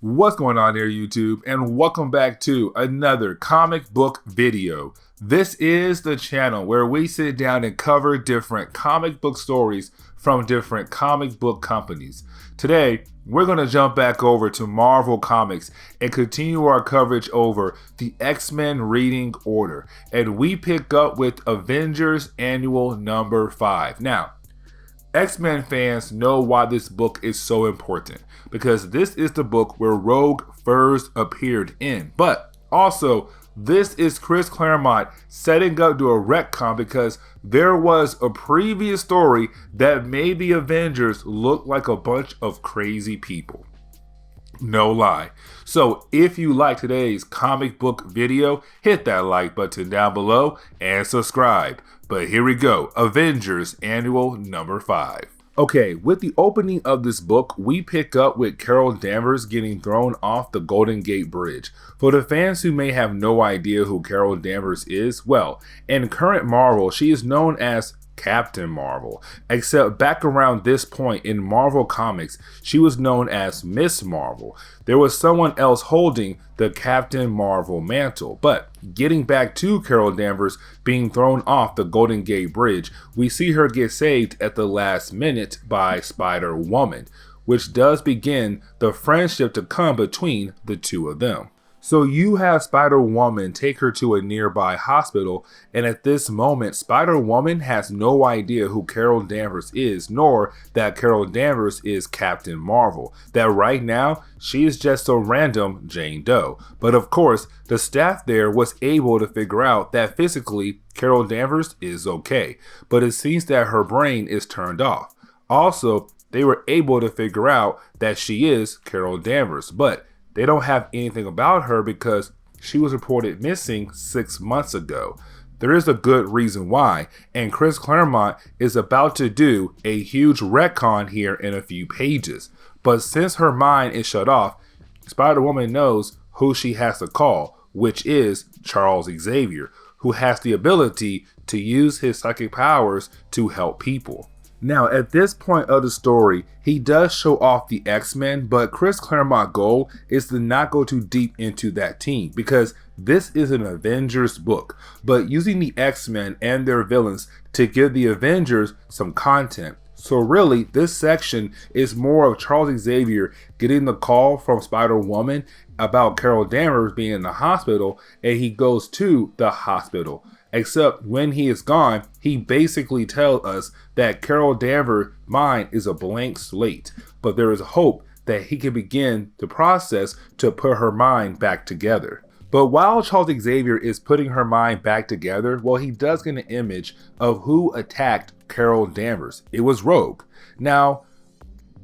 What's going on there, YouTube? And welcome back to another comic book video. This is the channel where we sit down and cover different comic book stories from different comic book companies. Today, we're going to jump back over to Marvel Comics and continue our coverage over the X-Men reading order. And we pick up with Avengers Annual number 5. Now, X-Men fans know why this book is so important, because this is the book where Rogue first appeared in. But also, this is Chris Claremont setting up to a retcon because there was a previous story that made the Avengers look like a bunch of crazy people. No lie. So if you like today's comic book video, hit that like button down below and subscribe. But here we go, Avengers Annual number 5. Okay, with the opening of this book, we pick up with Carol Danvers getting thrown off the Golden Gate Bridge. For the fans who may have no idea who Carol Danvers is, well, in current Marvel, she is known as Captain Marvel, except back around this point in Marvel Comics, she was known as Miss Marvel. There was someone else holding the Captain Marvel mantle. But getting back to Carol Danvers being thrown off the Golden Gate Bridge, we see her get saved at the last minute by Spider-Woman, which does begin the friendship to come between the two of them. So you have Spider-Woman take her to a nearby hospital, and at this moment, Spider-Woman has no idea who Carol Danvers is, nor that Carol Danvers is Captain Marvel. That right now, she is just a random Jane Doe. But of course, the staff there was able to figure out that physically, Carol Danvers is okay, but it seems that her brain is turned off. Also, they were able to figure out that she is Carol Danvers, but they don't have anything about her because she was reported missing 6 months ago. There is a good reason why, and Chris Claremont is about to do a huge retcon here in a few pages. But since her mind is shut off, Spider-Woman knows who she has to call, which is Charles Xavier, who has the ability to use his psychic powers to help people. Now, at this point of the story, he does show off the X-Men, but Chris Claremont's goal is to not go too deep into that team because this is an Avengers book, but using the X-Men and their villains to give the Avengers some content. So really, this section is more of Charles Xavier getting the call from Spider-Woman about Carol Danvers being in the hospital, and he goes to the hospital. Except when he is gone, he basically tells us that Carol Danvers' mind is a blank slate, but there is hope that he can begin the process to put her mind back together. But while Charles Xavier is putting her mind back together, well, he does get an image of who attacked Carol Danvers. It was Rogue. Now,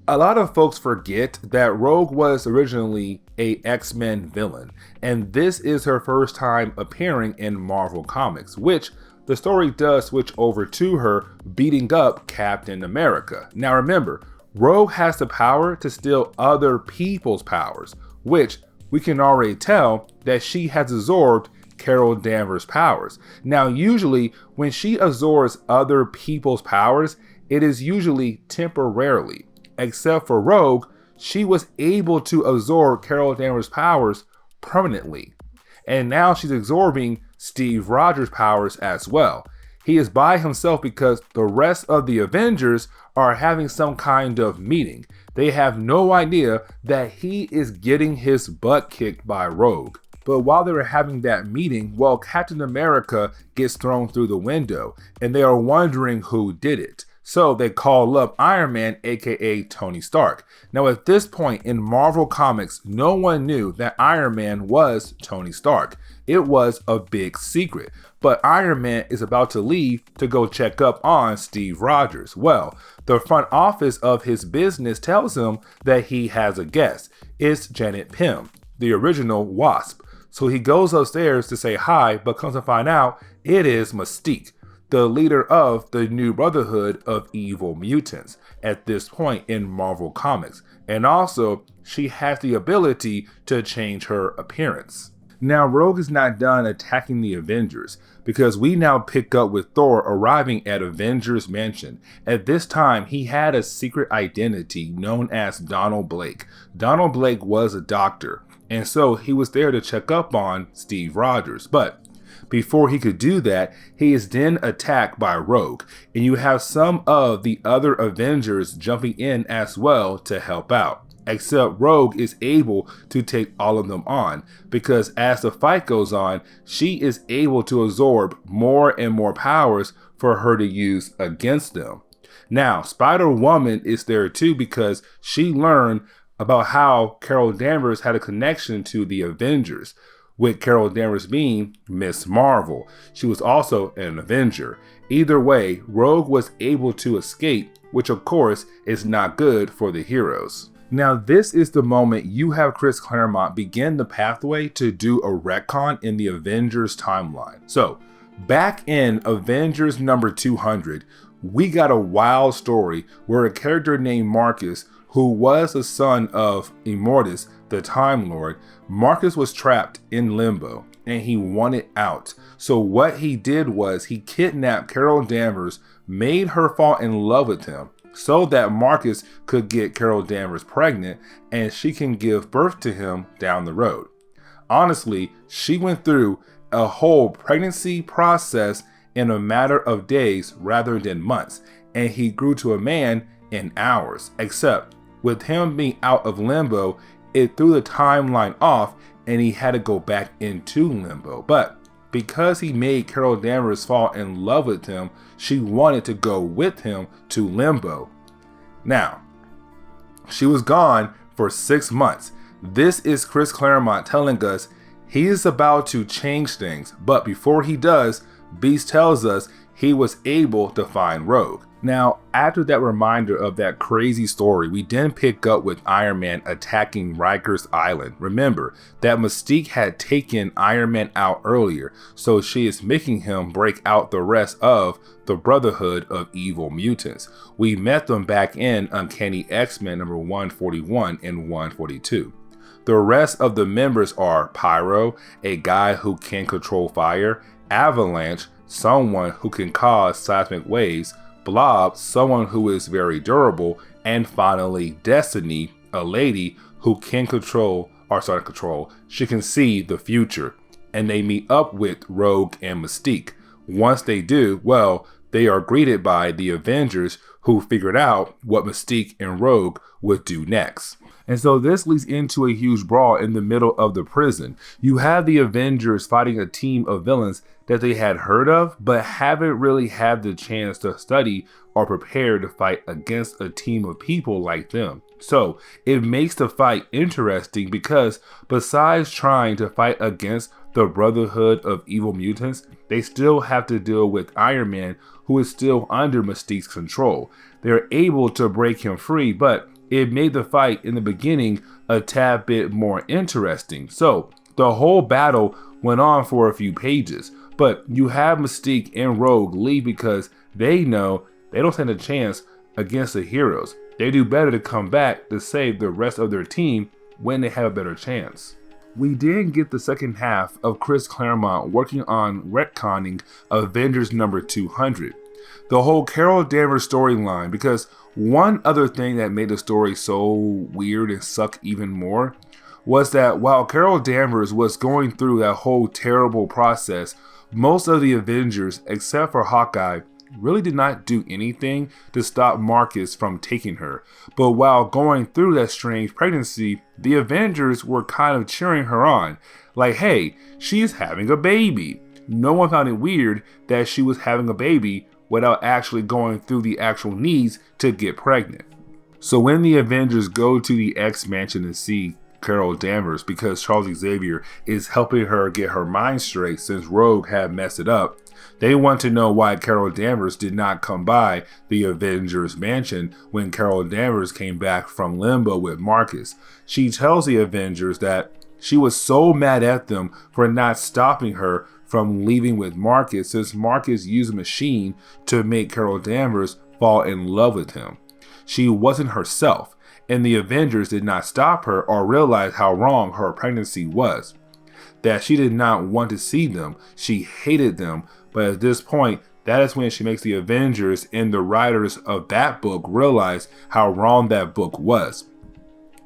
a lot of folks forget that Rogue was originally a X-Men villain, and this is her first time appearing in Marvel Comics, which the story does switch over to her beating up Captain America. Now remember, Rogue has the power to steal other people's powers, which we can already tell that she has absorbed Carol Danvers' powers. Now usually when she absorbs other people's powers, it is usually temporarily. Except for Rogue, she was able to absorb Carol Danvers' powers permanently. And now she's absorbing Steve Rogers' powers as well. He is by himself because the rest of the Avengers are having some kind of meeting. They have no idea that he is getting his butt kicked by Rogue. But while they were having that meeting, well, Captain America gets thrown through the window, and they are wondering who did it. So they call up Iron Man, aka Tony Stark. Now at this point in Marvel Comics, no one knew that Iron Man was Tony Stark. It was a big secret. But Iron Man is about to leave to go check up on Steve Rogers. Well, the front office of his business tells him that he has a guest. It's Janet Pym, the original Wasp. So he goes upstairs to say hi, but comes to find out it is Mystique, the leader of the new Brotherhood of Evil Mutants at this point in Marvel Comics. And also, she has the ability to change her appearance. Now, Rogue is not done attacking the Avengers, because we now pick up with Thor arriving at Avengers Mansion. At this time, he had a secret identity known as Donald Blake. Donald Blake was a doctor, and so he was there to check up on Steve Rogers. But before he could do that, he is then attacked by Rogue, and you have some of the other Avengers jumping in as well to help out. Except Rogue is able to take all of them on, because as the fight goes on, she is able to absorb more and more powers for her to use against them. Now, Spider-Woman is there too, because she learned about how Carol Danvers had a connection to the Avengers, with Carol Danvers being Miss Marvel. She was also an Avenger. Either way, Rogue was able to escape, which of course is not good for the heroes. Now, this is the moment you have Chris Claremont begin the pathway to do a retcon in the Avengers timeline. So, back in Avengers number 200, we got a wild story where a character named Marcus, who was the son of Immortus, the Time Lord, Marcus was trapped in limbo and he wanted out. So what he did was he kidnapped Carol Danvers, made her fall in love with him, so that Marcus could get Carol Danvers pregnant and she can give birth to him down the road. Honestly, she went through a whole pregnancy process in a matter of days rather than months, and he grew to a man in hours. Except with him being out of limbo, it threw the timeline off and he had to go back into limbo. But because he made Carol Danvers fall in love with him, she wanted to go with him to limbo. Now, she was gone for 6 months. This is Chris Claremont telling us he is about to change things, but before he does, Beast tells us he was able to find Rogue. Now, after that reminder of that crazy story, we then pick up with Iron Man attacking Rikers Island. Remember that Mystique had taken Iron Man out earlier, so she is making him break out the rest of the Brotherhood of Evil Mutants. We met them back in Uncanny X-Men number 141 and 142. The rest of the members are Pyro, a guy who can control fire, Avalanche, someone who can cause seismic waves, Blob, someone who is very durable, and finally Destiny, a lady who can she can see the future. And they meet up with Rogue and Mystique. Once they do, well, they are greeted by the Avengers, who figured out what Mystique and Rogue would do next. And so this leads into a huge brawl in the middle of the prison. You have the Avengers fighting a team of villains that they had heard of, but haven't really had the chance to study or prepare to fight against a team of people like them. So it makes the fight interesting because besides trying to fight against the Brotherhood of Evil Mutants, they still have to deal with Iron Man, who is still under Mystique's control. They're able to break him free, but it made the fight in the beginning a tad bit more interesting. So the whole battle went on for a few pages, but you have Mystique and Rogue leave because they know they don't stand a chance against the heroes. They do better to come back to save the rest of their team when they have a better chance. We did get the second half of Chris Claremont working on retconning Avengers number 200. The whole Carol Danvers storyline, because one other thing that made the story so weird and suck even more was that while Carol Danvers was going through that whole terrible process, most of the Avengers, except for Hawkeye, really did not do anything to stop Marcus from taking her. But while going through that strange pregnancy, the Avengers were kind of cheering her on. Like, hey, she's having a baby. No one found it weird that she was having a baby without actually going through the actual needs to get pregnant. So when the Avengers go to the X Mansion to see Carol Danvers, because Charles Xavier is helping her get her mind straight since Rogue had messed it up, they want to know why Carol Danvers did not come by the Avengers Mansion when Carol Danvers came back from limbo with Marcus. She tells the Avengers that she was so mad at them for not stopping her from leaving with Marcus, since Marcus used a machine to make Carol Danvers fall in love with him. She wasn't herself, and the Avengers did not stop her or realize how wrong her pregnancy was. that she did not want to see them. She hated them. But at this point, that is when she makes the Avengers and the writers of that book realize how wrong that book was.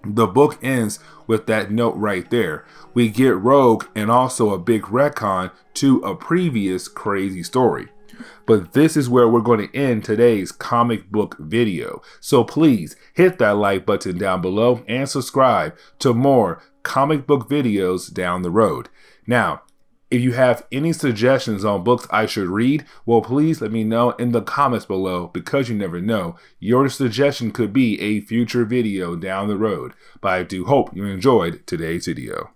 The book ends with that note right there. We get Rogue and also a big retcon to a previous crazy story. But this is where we're going to end today's comic book video. So please hit that like button down below and subscribe to more comic book videos down the road. Now, if you have any suggestions on books I should read, well, please let me know in the comments below, because you never know, your suggestion could be a future video down the road. But I do hope you enjoyed today's video.